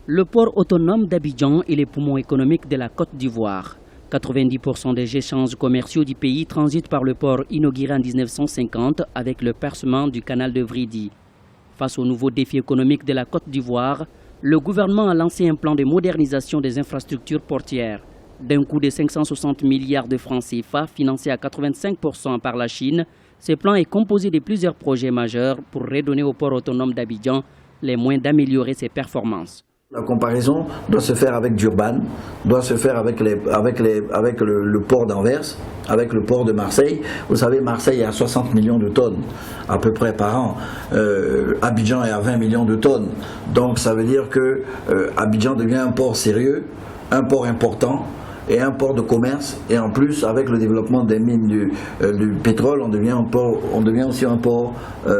Le port autonome d'Abidjan est le poumon économique de la Côte d'Ivoire. 90% des échanges commerciaux du pays transitent par le port inauguré en 1950 avec le percement du canal de Vridi. Face aux nouveaux défis économiques de la Côte d'Ivoire, le gouvernement a lancé un plan de modernisation des infrastructures portières. D'un coût de 560 milliards de francs CFA, financé à 85% par la Chine, ce plan est composé de plusieurs projets majeurs pour redonner au port autonome d'Abidjan les moyens d'améliorer ses performances. La comparaison doit se faire avec Durban, doit se faire avec le port d'Anvers, avec le port de Marseille. Vous savez, Marseille est à 60 millions de tonnes à peu près par an. Abidjan est à 20 millions de tonnes. Donc ça veut dire que Abidjan devient un port sérieux, un port important et un port de commerce. Et en plus, avec le développement des mines du pétrole, on devient aussi un port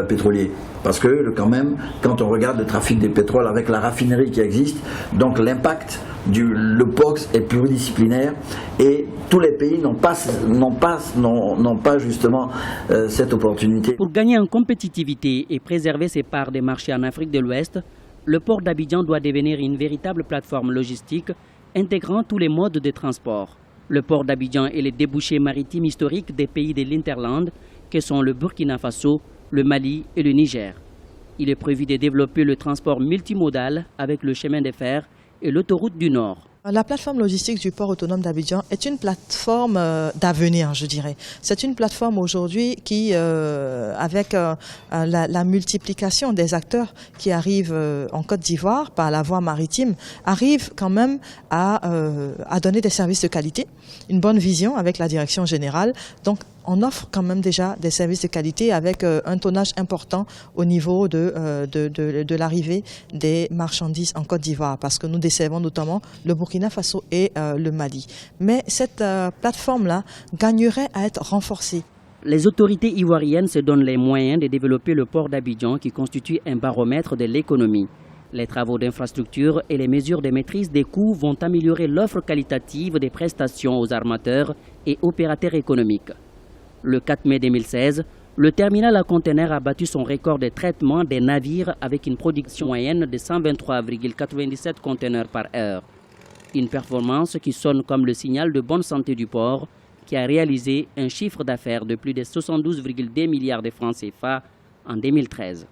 pétrolier. Parce que quand même, quand on regarde le trafic des pétroles avec la raffinerie qui existe, donc l'impact le POX est pluridisciplinaire et tous les pays n'ont pas justement cette opportunité. Pour gagner en compétitivité et préserver ses parts des marchés en Afrique de l'Ouest, le port d'Abidjan doit devenir une véritable plateforme logistique intégrant tous les modes de transport. Le port d'Abidjan est le débouché maritime historique des pays de l'Interland que sont le Burkina Faso, le Mali et le Niger. Il est prévu de développer le transport multimodal avec le chemin de fer et l'autoroute du Nord. La plateforme logistique du port autonome d'Abidjan est une plateforme d'avenir, je dirais. C'est une plateforme aujourd'hui qui, avec la multiplication des acteurs qui arrivent en Côte d'Ivoire par la voie maritime, arrive quand même à donner des services de qualité, une bonne vision avec la direction générale. Donc, on offre quand même déjà des services de qualité avec un tonnage important au niveau de l'arrivée des marchandises en Côte d'Ivoire, parce que nous desservons notamment le Burkina Faso et le Mali. Mais cette plateforme-là gagnerait à être renforcée. Les autorités ivoiriennes se donnent les moyens de développer le port d'Abidjan qui constitue un baromètre de l'économie. Les travaux d'infrastructure et les mesures de maîtrise des coûts vont améliorer l'offre qualitative des prestations aux armateurs et opérateurs économiques. Le 4 mai 2016, le terminal à conteneurs a battu son record de traitement des navires avec une production moyenne de 123,97 conteneurs par heure. Une performance qui sonne comme le signal de bonne santé du port, qui a réalisé un chiffre d'affaires de plus de 72,2 milliards de francs CFA en 2013.